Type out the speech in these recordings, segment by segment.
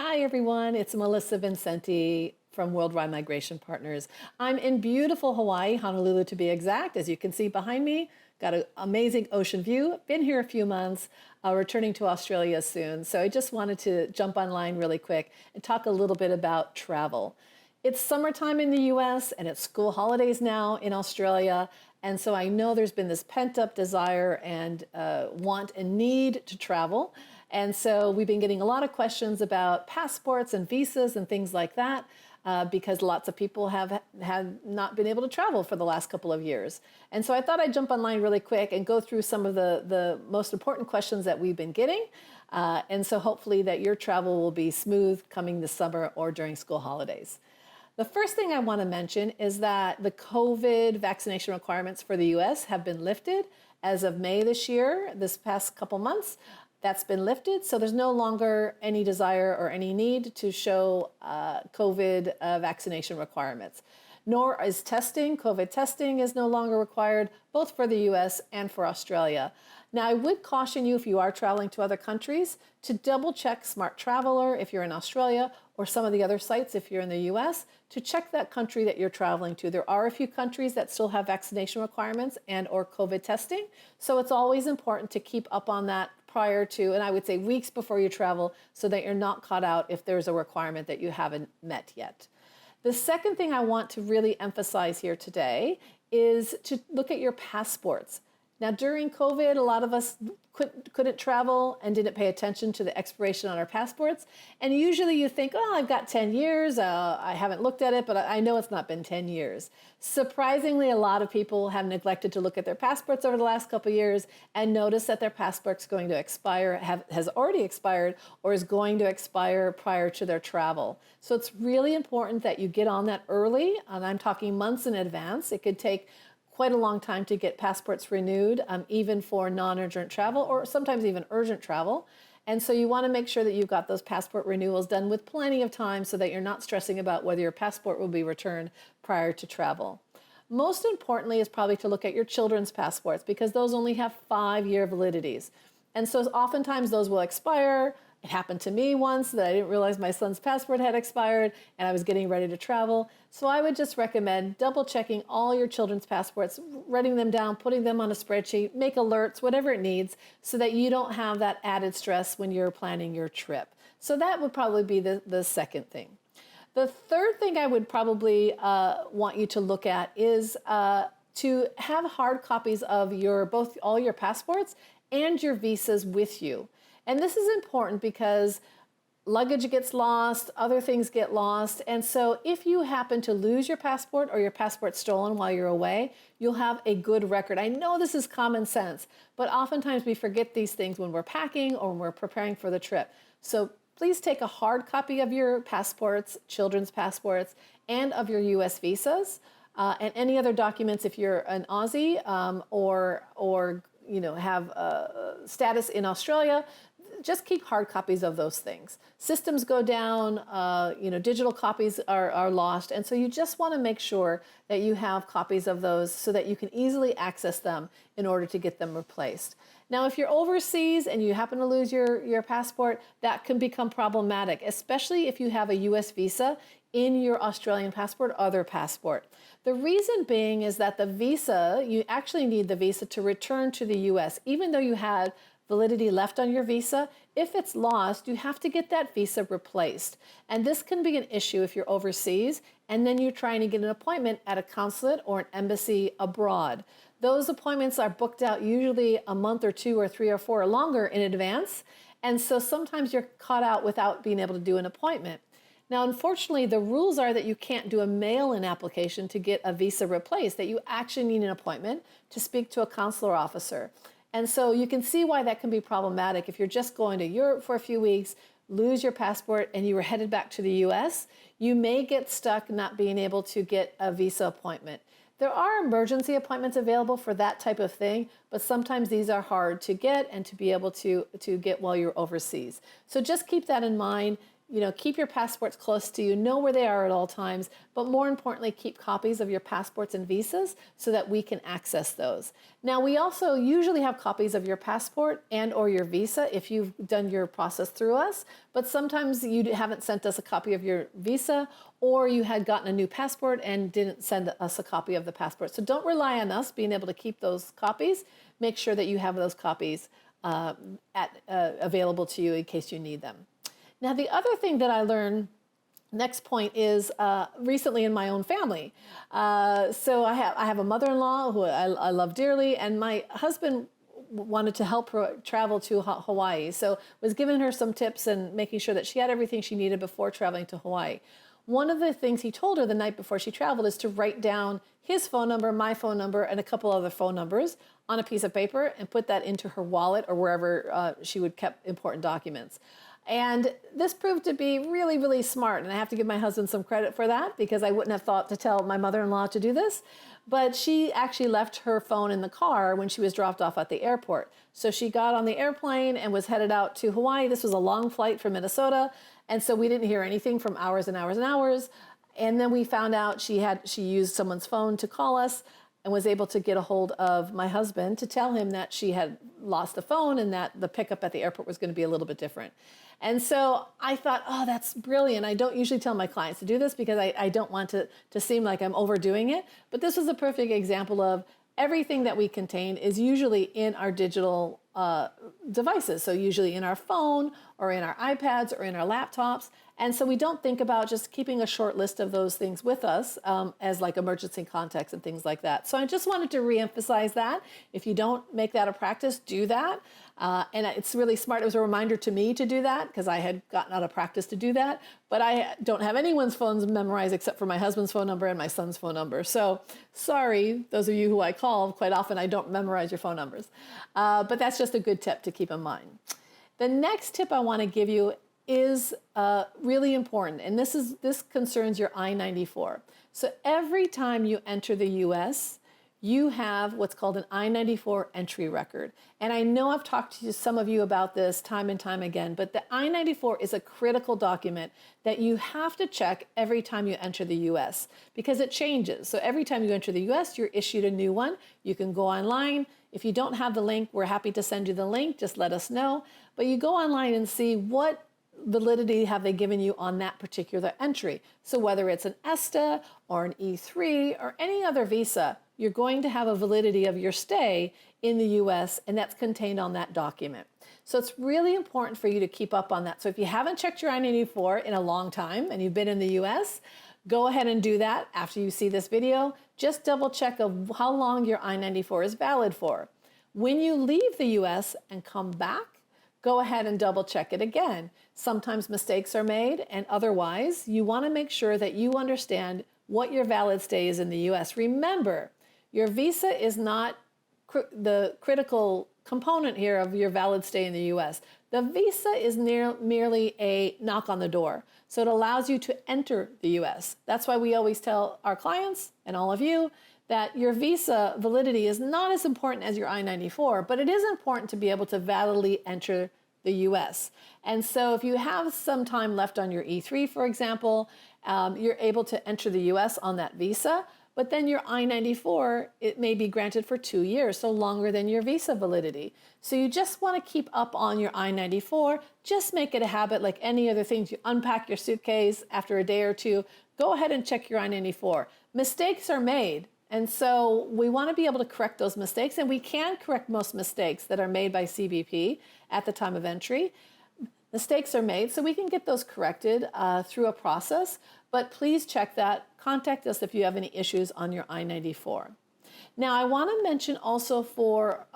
Hi, everyone. It's Melissa Vincenty from Worldwide Migration Partners. I'm in beautiful Hawaii, Honolulu to be exact. As you can see behind me, got an amazing ocean view. Been here a few months, returning to Australia soon. So I just wanted to jump online really quick and talk a little bit about travel. It's summertime in the US and it's school holidays now in Australia. And so I know there's been this pent up desire and want and need to travel. And so we've been getting a lot of questions about passports and visas and things like that because lots of people have not been able to travel for the last couple of years. And so I thought I'd jump online really quick and go through some of the most important questions that we've been getting. And so hopefully that your travel will be smooth coming this summer or during school holidays. The first thing I want to mention is that the COVID vaccination requirements for the US have been lifted as of May this year, this past couple months. That's been lifted, so there's no longer any desire or any need to show COVID vaccination requirements. Nor is testing. COVID testing is no longer required, both for the US and for Australia. Now, I would caution you if you are traveling to other countries to double check Smart Traveler if you're in Australia or some of the other sites if you're in the US to check that country that you're traveling to. There are a few countries that still have vaccination requirements and or COVID testing, so it's always important to keep up on that prior to, and I would say weeks before you travel so that you're not caught out if there's a requirement that you haven't met yet. The second thing I want to really emphasize here today is to look at your passports. Now, during COVID, a lot of us couldn't travel and didn't pay attention to the expiration on our passports. And usually you think, oh, I've got 10 years. I haven't looked at it, but I know it's not been 10 years. Surprisingly, a lot of people have neglected to look at their passports over the last couple of years and notice that their passport's going to expire, has already expired, or is going to expire prior to their travel. So it's really important that you get on that early, and I'm talking months in advance. It could take quite a long time to get passports renewed, even for non-urgent travel or sometimes even urgent travel. And so you want to make sure that you've got those passport renewals done with plenty of time so that you're not stressing about whether your passport will be returned prior to travel. Most importantly is probably to look at your children's passports because those only have 5-year validities. And so oftentimes those will expire. It happened to me once that I didn't realize my son's passport had expired and I was getting ready to travel. So I would just recommend double checking all your children's passports, writing them down, putting them on a spreadsheet, make alerts, whatever it needs, so that you don't have that added stress when you're planning your trip. So that would probably be the second thing. The third thing I would probably want you to look at is to have hard copies of both all your passports and your visas with you. And this is important because luggage gets lost, other things get lost. And so if you happen to lose your passport or your passport stolen while you're away, you'll have a good record. I know this is common sense, but oftentimes we forget these things when we're packing or when we're preparing for the trip. So please take a hard copy of your passports, children's passports, and of your US visas, and any other documents if you're an Aussie or have status in Australia. Just keep hard copies of those things. Systems go down, digital copies are lost. And so you just want to make sure that you have copies of those so that you can easily access them in order to get them replaced. Now, if you're overseas and you happen to lose your passport, that can become problematic, especially if you have a US visa in your Australian passport or other passport. The reason being is that the visa, you actually need the visa to return to the US, even though you had validity left on your visa. If it's lost, you have to get that visa replaced. And this can be an issue if you're overseas and then you're trying to get an appointment at a consulate or an embassy abroad. Those appointments are booked out usually a month or 2 or 3 or 4 or longer in advance. And so sometimes you're caught out without being able to do an appointment. Now, unfortunately, the rules are that you can't do a mail-in application to get a visa replaced, that you actually need an appointment to speak to a consular officer. And so you can see why that can be problematic. If you're just going to Europe for a few weeks, lose your passport, and you were headed back to the US, you may get stuck not being able to get a visa appointment. There are emergency appointments available for that type of thing, but sometimes these are hard to get and to be able to get while you're overseas. So just keep that in mind. keep your passports close to you, know where they are at all times, but more importantly, keep copies of your passports and visas so that we can access those. Now, we also usually have copies of your passport and or your visa if you've done your process through us, but sometimes you haven't sent us a copy of your visa, or you had gotten a new passport and didn't send us a copy of the passport. So don't rely on us being able to keep those copies. Make sure that you have those copies available to you in case you need them. Now, the other thing that I learned, next point, is recently in my own family. So I have a mother-in-law who I love dearly, and my husband wanted to help her travel to Hawaii. So was giving her some tips and making sure that she had everything she needed before traveling to Hawaii. One of the things he told her the night before she traveled is to write down his phone number, my phone number, and a couple other phone numbers on a piece of paper and put that into her wallet or wherever she would keep important documents. And this proved to be really, really smart. And I have to give my husband some credit for that, because I wouldn't have thought to tell my mother-in-law to do this. But she actually left her phone in the car when she was dropped off at the airport. So she got on the airplane and was headed out to Hawaii. This was a long flight from Minnesota. And so we didn't hear anything from hours and hours and hours. And then we found out she used someone's phone to call us and was able to get a hold of my husband to tell him that she had lost the phone and that the pickup at the airport was going to be a little bit different. And so I thought, oh, that's brilliant. I don't usually tell my clients to do this because I don't want to seem like I'm overdoing it. But this was a perfect example of everything that we contain is usually in our digital devices. So usually in our phone or in our iPads or in our laptops. And so we don't think about just keeping a short list of those things with us as like emergency contacts and things like that. So I just wanted to reemphasize that. If you don't make that a practice, do that. And it's really smart. It was a reminder to me to do that because I had gotten out of practice to do that. But I don't have anyone's phones memorized except for my husband's phone number and my son's phone number. So sorry, those of you who I call, quite often I don't memorize your phone numbers. But that's just a good tip to keep in mind. The next tip I want to give you is really important, and this concerns your I-94. So every time you enter the U.S., you have what's called an I-94 entry record. And I know I've talked to some of you about this time and time again, but the I-94 is a critical document that you have to check every time you enter the U.S. because it changes. So every time you enter the U.S., you're issued a new one. You can go online. If you don't have the link, we're happy to send you the link. Just let us know. But you go online and see what validity have they given you on that particular entry. So whether it's an ESTA or an E3 or any other visa, you're going to have a validity of your stay in the US, and that's contained on that document. So it's really important for you to keep up on that. So if you haven't checked your I-94 in a long time and you've been in the US, go ahead and do that after you see this video. Just double check of how long your I-94 is valid for. When you leave the US and come back, go ahead and double check it again. Sometimes mistakes are made, and otherwise, you want to make sure that you understand what your valid stay is in the US. Remember, your visa is not the critical component here of your valid stay in the US. The visa is merely a knock on the door. So it allows you to enter the US. That's why we always tell our clients and all of you that your visa validity is not as important as your I-94, but it is important to be able to validly enter the US. And so if you have some time left on your E3, for example, you're able to enter the US on that visa, but then your I-94, it may be granted for 2 years, so longer than your visa validity. So you just want to keep up on your I-94, just make it a habit like any other things. You unpack your suitcase after a day or two, go ahead and check your I-94. Mistakes are made. And so we want to be able to correct those mistakes, and we can correct most mistakes that are made by CBP at the time of entry. Mistakes are made, so we can get those corrected through a process, but please check that. Contact us if you have any issues on your I-94. Now, I want to mention also for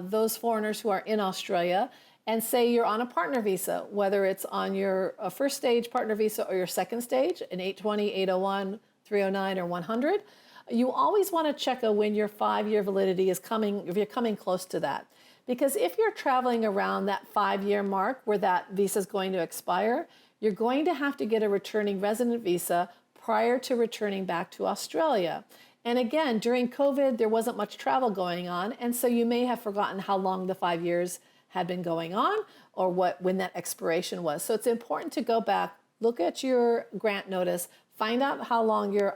those foreigners who are in Australia and say you're on a partner visa, whether it's on your first stage partner visa or your second stage, an 820, 801, 309, or 100, you always want to check when your 5-year validity is coming, if you're coming close to that. Because if you're traveling around that 5-year mark where that visa is going to expire, you're going to have to get a returning resident visa prior to returning back to Australia. And again, during COVID, there wasn't much travel going on, and so you may have forgotten how long the 5 years had been going on or when that expiration was. So it's important to go back look at your grant notice, find out how long your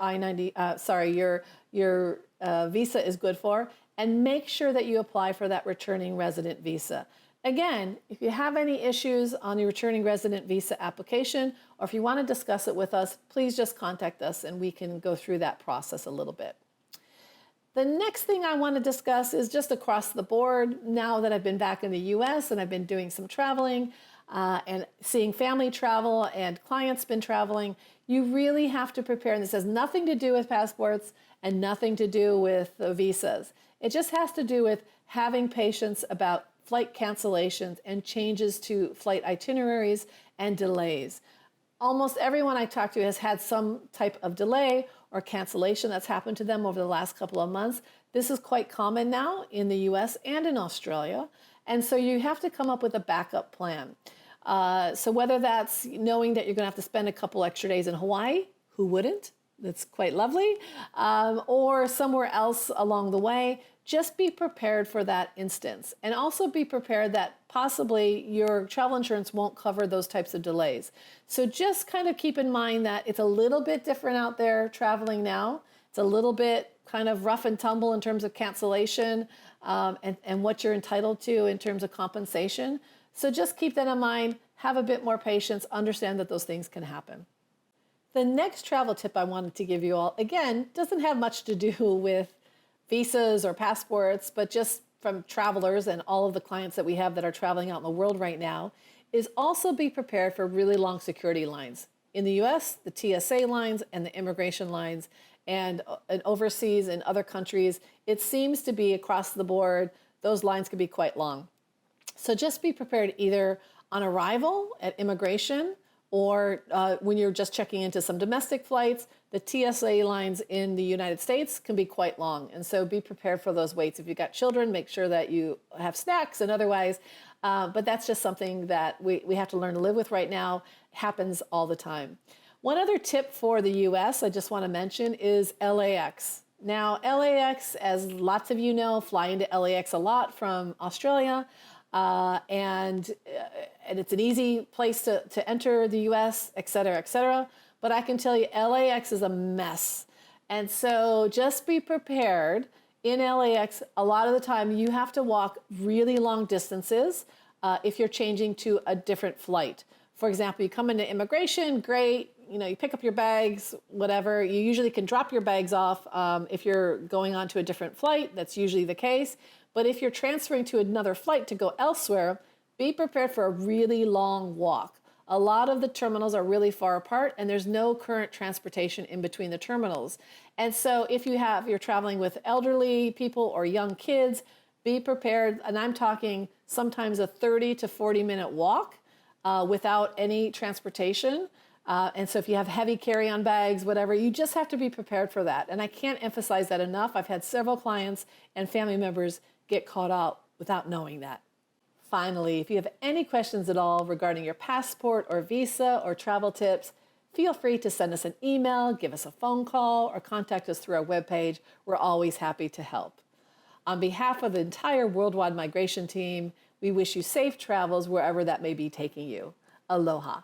your visa is good for, and make sure that you apply for that returning resident visa. Again, if you have any issues on your returning resident visa application, or if you want to discuss it with us, please just contact us and we can go through that process a little bit. The next thing I want to discuss is just across the board. Now that I've been back in the US and I've been doing some traveling and seeing family travel and clients been traveling, you really have to prepare. And this has nothing to do with passports and nothing to do with visas. It just has to do with having patience about flight cancellations and changes to flight itineraries and delays. Almost everyone I talk to has had some type of delay or cancellation that's happened to them over the last couple of months. This is quite common now in the US and in Australia. And so you have to come up with a backup plan. So whether that's knowing that you're going to have to spend a couple extra days in Hawaii, who wouldn't? That's quite lovely. Or somewhere else along the way, just be prepared for that instance. And also be prepared that possibly your travel insurance won't cover those types of delays. So just kind of keep in mind that it's a little bit different out there traveling now. It's a little bit kind of rough and tumble in terms of cancellation and what you're entitled to in terms of compensation. So just keep that in mind, have a bit more patience, understand that those things can happen. The next travel tip I wanted to give you all, again, doesn't have much to do with visas or passports, but just from travelers and all of the clients that we have that are traveling out in the world right now, is also be prepared for really long security lines. In the US, the TSA lines and the immigration lines, and overseas in other countries, it seems to be across the board, those lines can be quite long. So just be prepared either on arrival at immigration or when you're just checking into some domestic flights. The TSA lines in the United States can be quite long. And so be prepared for those waits. If you've got children, make sure that you have snacks and otherwise. But that's just something that we have to learn to live with right now. It happens all the time. One other tip for the US I just want to mention is LAX. Now, LAX, as lots of you know, fly into LAX a lot from Australia. And it's an easy place to enter the US, et cetera, et cetera. But I can tell you LAX is a mess. And so just be prepared. In LAX, a lot of the time you have to walk really long distances if you're changing to a different flight. For example, you come into immigration, great, you pick up your bags, whatever. You usually can drop your bags off if you're going on to a different flight. That's usually the case. But if you're transferring to another flight to go elsewhere, be prepared for a really long walk. A lot of the terminals are really far apart and there's no current transportation in between the terminals. And so if you're traveling with elderly people or young kids, be prepared. And I'm talking sometimes a 30 to 40 minute walk without any transportation. And so if you have heavy carry-on bags, whatever, you just have to be prepared for that. And I can't emphasize that enough. I've had several clients and family members get caught out without knowing that. Finally, if you have any questions at all regarding your passport or visa or travel tips, feel free to send us an email, give us a phone call, or contact us through our webpage. We're always happy to help. On behalf of the entire Worldwide Migration team, we wish you safe travels wherever that may be taking you. Aloha.